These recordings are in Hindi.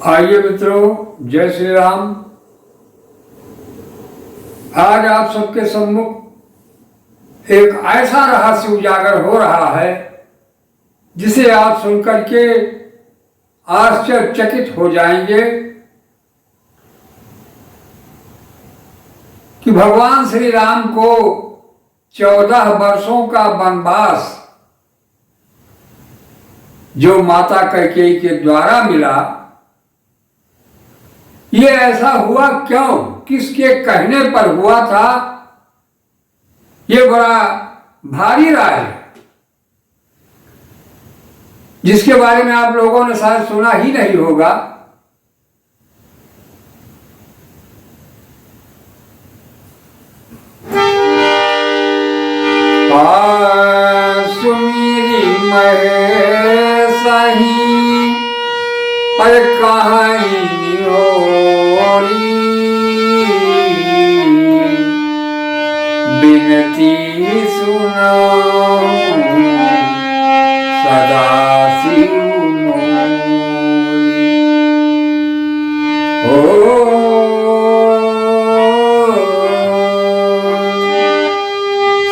आइए मित्रों, जय श्री राम। आज आप सबके सम्मुख एक ऐसा रहस्य उजागर हो रहा है जिसे आप सुनकर के आश्चर्यचकित हो जाएंगे कि भगवान श्री राम को 14 वर्षों का वनवास जो माता कैकेयी के द्वारा मिला, ये ऐसा हुआ क्यों, किसके कहने पर हुआ था, ये बड़ा भारी राज है जिसके बारे में आप लोगों ने शायद सुना ही नहीं होगा। सुमीरी महेशही अरे कहानी होरी बिनती सुना सदा शिव मोरी।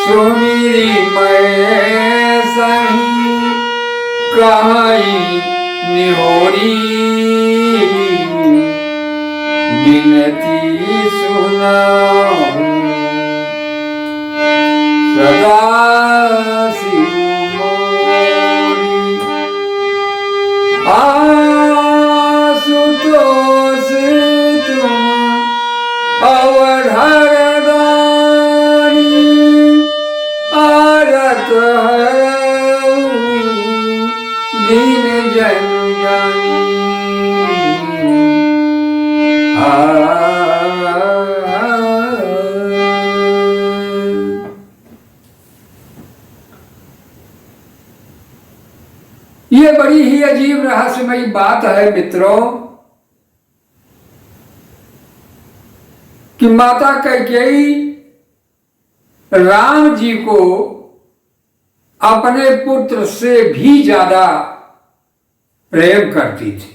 सुमीरी महेशही कहाई निहोरी बिनती सुनाऊं सदा शिव मोरी। आशुतोष तुम अवधर दानी आरत दीन जन जानी। ये बड़ी ही अजीब रहस्यमयी बात है मित्रों कि माता कैकेयी राम जी को अपने पुत्र से भी ज्यादा प्रेम करती थी।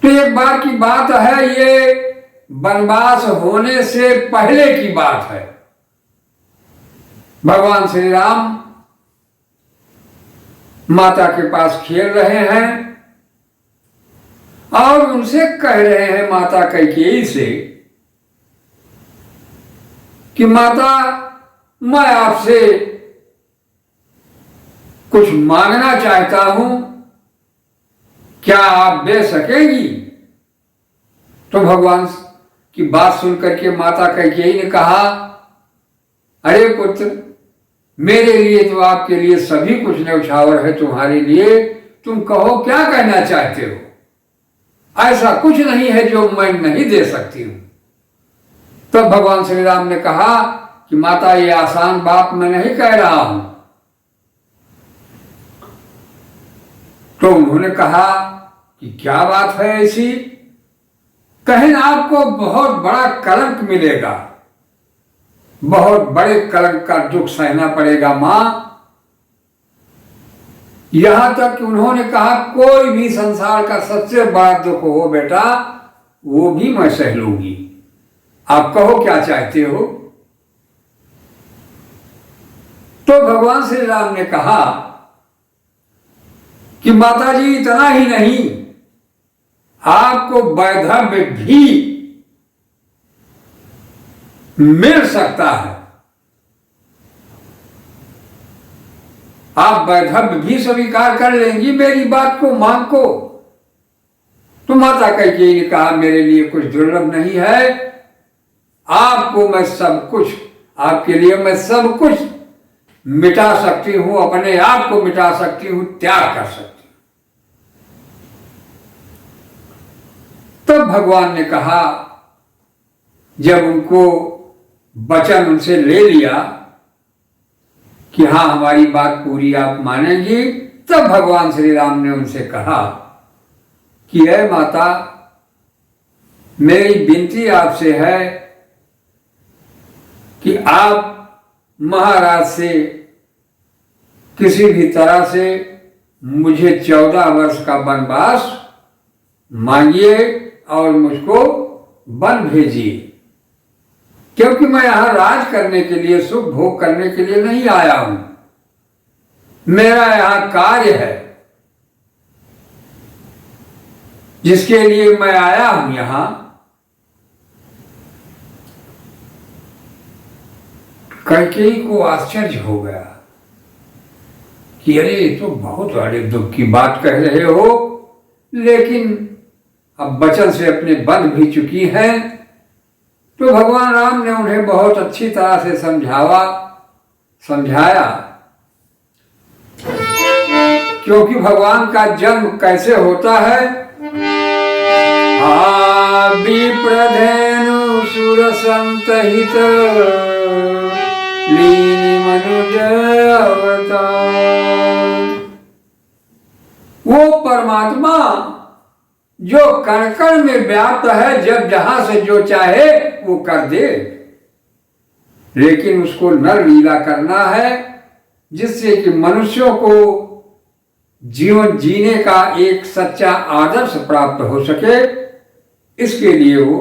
तो एक बार की बात है, ये वनवास होने से पहले की बात है। भगवान श्री राम माता के पास खेल रहे हैं और उनसे कह रहे हैं माता कैकेयी से कि माता, मैं आपसे कुछ मांगना चाहता हूं, क्या आप दे सकेंगी? तो भगवान की बात सुनकर के माता कैकेयी ने कहा, अरे पुत्र, मेरे लिए तो आपके लिए सभी कुछ न्यौछावर है, तुम्हारे लिए तुम कहो क्या कहना चाहते हो, ऐसा कुछ नहीं है जो मैं नहीं दे सकती हूं। तब तो भगवान श्री राम ने कहा कि माता, ये आसान बात मैं नहीं कह रहा हूं। तो उन्होंने कहा कि क्या बात है ऐसी? कहीं आपको बहुत बड़ा कलंक मिलेगा, बहुत बड़े कलंक का दुख सहना पड़ेगा मां। यहां तक कि उन्होंने कहा, कोई भी संसार का सबसे बड़ा दुख हो बेटा, वो भी मैं सह लूंगी, आप कहो क्या चाहते हो। तो भगवान श्री राम ने कहा कि माता जी, इतना ही नहीं, आपको वैधव्य भी मिल सकता है, आप वैधव्य भी स्वीकार कर लेंगी मेरी बात को, मांग को। तो माता कैकेयी ने कहा, मेरे लिए कुछ दुर्लभ नहीं है, आपको मैं सब कुछ, आपके लिए मैं सब कुछ मिटा सकती हूं, अपने आप को मिटा सकती हूं, त्याग कर सकती हूं। तब भगवान ने कहा, जब उनको वचन उनसे ले लिया कि हाँ हमारी बात पूरी आप मानेंगी, तब भगवान श्री राम ने उनसे कहा कि हे माता, मेरी विनती आपसे है कि आप महाराज से किसी भी तरह से मुझे 14 वर्ष का वनवास मांगिए और मुझको वन भेजिए, क्योंकि मैं यहां राज करने के लिए, सुख भोग करने के लिए नहीं आया हूं। मेरा यहां कार्य है जिसके लिए मैं आया हूं यहां। कैकेयी को आश्चर्य हो गया कि अरे ये तो बहुत बड़े दुख की बात कह रहे हो, लेकिन अब वचन से अपने बंध भी चुकी हैं। तो भगवान राम ने उन्हें बहुत अच्छी तरह से समझाया, क्योंकि भगवान का जन्म कैसे होता है। विप्रधेनु सुर संतहित लीनी मनुज अवतार। वो परमात्मा जो कण कण में व्याप्त है, जब जहां से जो चाहे वो कर दे, लेकिन उसको नर लीला करना है जिससे कि मनुष्यों को जीवन जीने का एक सच्चा आदर्श प्राप्त हो सके। इसके लिए वो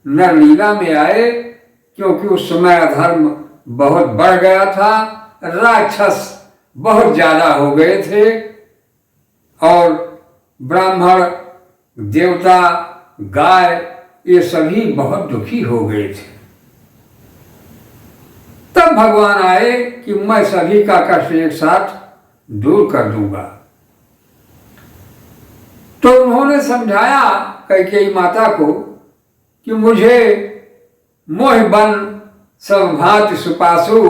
नर लीला में आए, क्योंकि उस समय अधर्म बहुत बढ़ गया था, राक्षस बहुत ज्यादा हो गए थे और ब्राह्मण, देवता, गाय ये सभी बहुत दुखी हो गए थे। तब भगवान आए कि मैं सभी का कष्ट एक साथ दूर कर दूंगा। तो उन्होंने समझाया कैकेयी माता को कि मुझे मोह बन सब भांति सुपासु,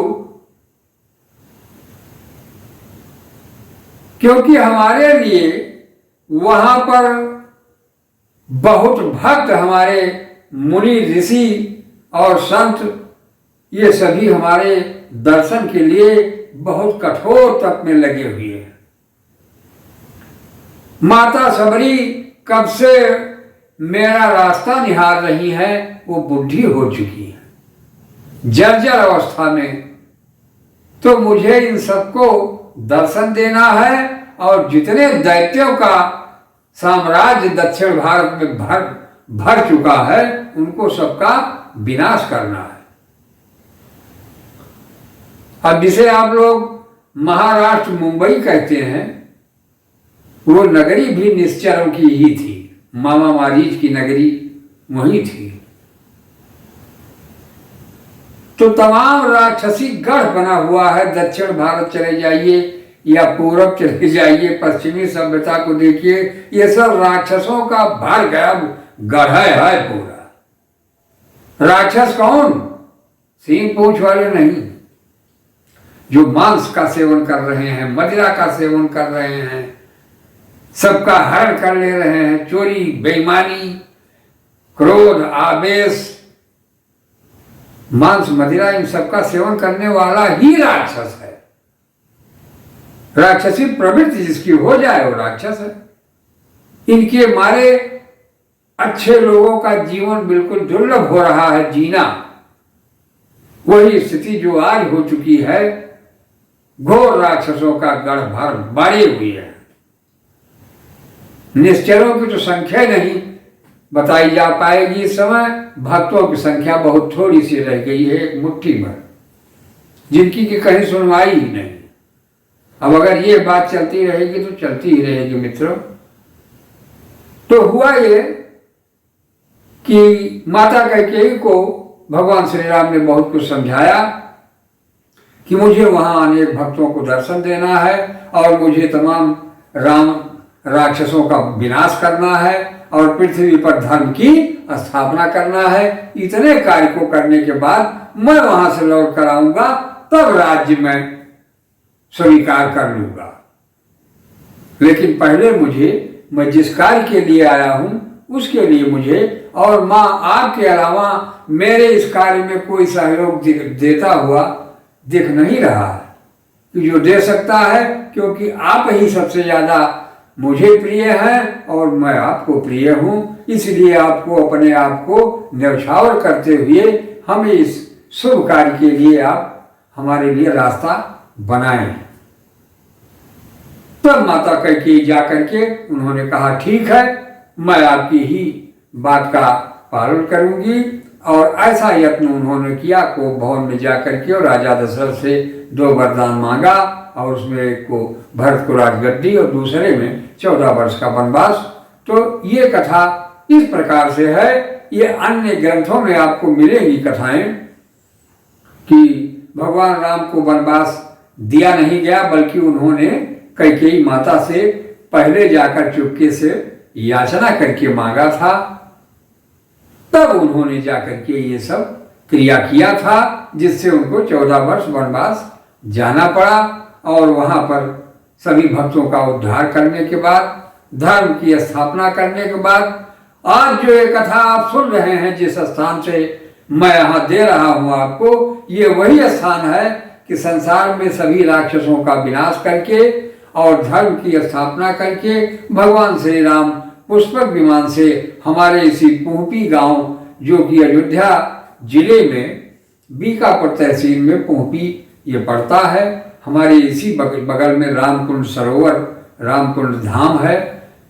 क्योंकि हमारे लिए वहां पर बहुत भक्त, हमारे मुनि ऋषि और संत, ये सभी हमारे दर्शन के लिए बहुत कठोर तप में लगे हुए हैं। माता सबरी कब से मेरा रास्ता निहार रही है, वो बुढ़ी हो चुकी है, जर्जर अवस्था में। तो मुझे इन सबको दर्शन देना है और जितने दैत्यों का साम्राज्य दक्षिण भारत में भर चुका है, उनको सबका विनाश करना है। अब जिसे आप लोग महाराष्ट्र मुंबई कहते हैं, वो नगरी भी निश्चरों की ही थी, मामा मारीच की नगरी वही थी। तो तमाम राक्षसी गढ़ बना हुआ है। दक्षिण भारत चले जाइए या पूरब चले जाइए, पश्चिमी सभ्यता को देखिए, ये सब राक्षसों का भर गया गढ़ है पूरा। राक्षस कौन? सींग पूंछ वाले नहीं, जो मांस का सेवन कर रहे हैं, मदिरा का सेवन कर रहे हैं, सबका हरण कर ले रहे हैं, चोरी, बेईमानी, क्रोध, आवेश, मांस, मदिरा, इन सबका सेवन करने वाला ही राक्षस है। राक्षसी प्रवृत्ति जिसकी हो जाए वो राक्षस है। इनके मारे अच्छे लोगों का जीवन बिल्कुल दुर्लभ हो रहा है जीना। वही स्थिति जो आज हो चुकी है, घोर राक्षसों का गढ़ भर बाड़ी हुई है। निश्चरों की तो संख्या नहीं बताई जा पाएगी इस समय। भक्तों की संख्या बहुत थोड़ी सी रह गई है, एक मुट्ठी भर, जिनकी की कहीं सुनवाई ही नहीं। अब अगर ये बात चलती रहेगी तो चलती ही रहेगी मित्रों। तो हुआ ये कि माता कैकेयी को भगवान श्री राम ने बहुत कुछ समझाया कि मुझे वहां अनेक भक्तों को दर्शन देना है और मुझे तमाम राक्षसों का विनाश करना है और पृथ्वी पर धर्म की स्थापना करना है। इतने कार्य को करने के बाद मैं वहां से लौट कर आऊंगा, तब राज्य में स्वीकार कर लूंगा। लेकिन पहले मैं जिस कार्य के लिए आया हूं उसके लिए मुझे और मां आपके अलावा मेरे इस कार्य में कोई सहयोग देता हुआ दिख नहीं रहा है, कि जो दे सकता है, क्योंकि आप ही सबसे ज्यादा मुझे प्रिय हैं और मैं आपको प्रिय हूं। इसलिए आपको अपने आप को न्यौछावर करते हुए हमें इस शुभ कार्य के लिए आप हमारे लिए रास्ता बनाएं। तब माता कैकेयी जा करके उन्होंने कहा ठीक है, मैं आपकी ही बात का पालन करूंगी। और ऐसा यत्न उन्होंने किया को भवन में जाकर के और राजा दशरथ से 2 वरदान मांगा, और उसमें एक को भरत को राजगद्दी और दूसरे में 14 वर्ष का वनवास। तो ये कथा इस प्रकार से है। ये अन्य ग्रंथों में आपको मिलेगी कथाएं कि भगवान राम को वनवास दिया नहीं गया, बल्कि उन्होंने कैकेयी माता से पहले जाकर चुपके से याचना करके मांगा था, तब उन्होंने जाकर के ये सब क्रिया किया था, जिससे उनको 14 वर्ष वनवास जाना पड़ा। और वहां पर सभी भक्तों का उद्धार करने के बाद, धर्म की स्थापना करने के बाद, आज जो ये कथा आप सुन रहे हैं, जिस स्थान से मैं यहाँ दे रहा हूँ आपको, ये वही स्थान है कि संसार में सभी राक्षसों का विनाश करके और धर्म की स्थापना करके भगवान श्री राम पुष्पक विमान से हमारे इसी पोहपी गांव, जो कि अयोध्या जिले में बीकापुर तहसील में पोहपी ये पड़ता है, हमारे इसी बगल में रामकुंड सरोवर, रामकुंड धाम है,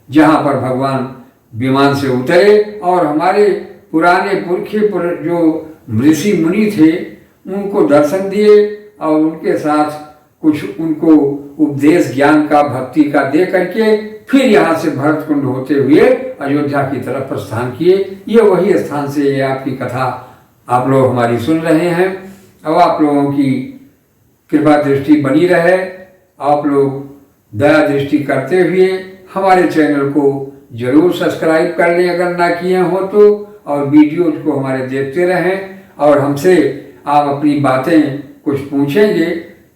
जहाँ पर भगवान विमान से उतरे और हमारे पुराने पुरखे जो ऋषि मुनि थे उनको दर्शन दिए और उनके साथ कुछ उनको उपदेश ज्ञान का, भक्ति का दे करके फिर यहाँ से भरतकुंड होते हुए अयोध्या की तरफ प्रस्थान किए। ये वही स्थान से ये आपकी कथा आप लोग हमारी सुन रहे हैं। अब आप लोगों की कृपा दृष्टि बनी रहे, आप लोग दया दृष्टि करते हुए हमारे चैनल को जरूर सब्सक्राइब कर लें अगर ना किए हो तो, और वीडियोज को हमारे देखते रहें। और हमसे आप अपनी बातें कुछ पूछेंगे,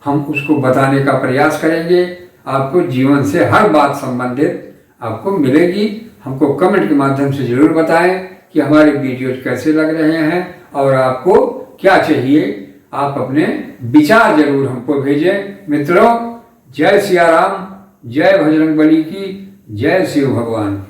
हम उसको बताने का प्रयास करेंगे। आपको जीवन से हर बात संबंधित आपको मिलेगी। हमको कमेंट के माध्यम से जरूर बताएं कि हमारे वीडियोज कैसे लग रहे हैं और आपको क्या चाहिए। आप अपने विचार जरूर हमको भेजें। मित्रों, जय सिया राम, जय बजरंगबली की, जय शिव भगवान।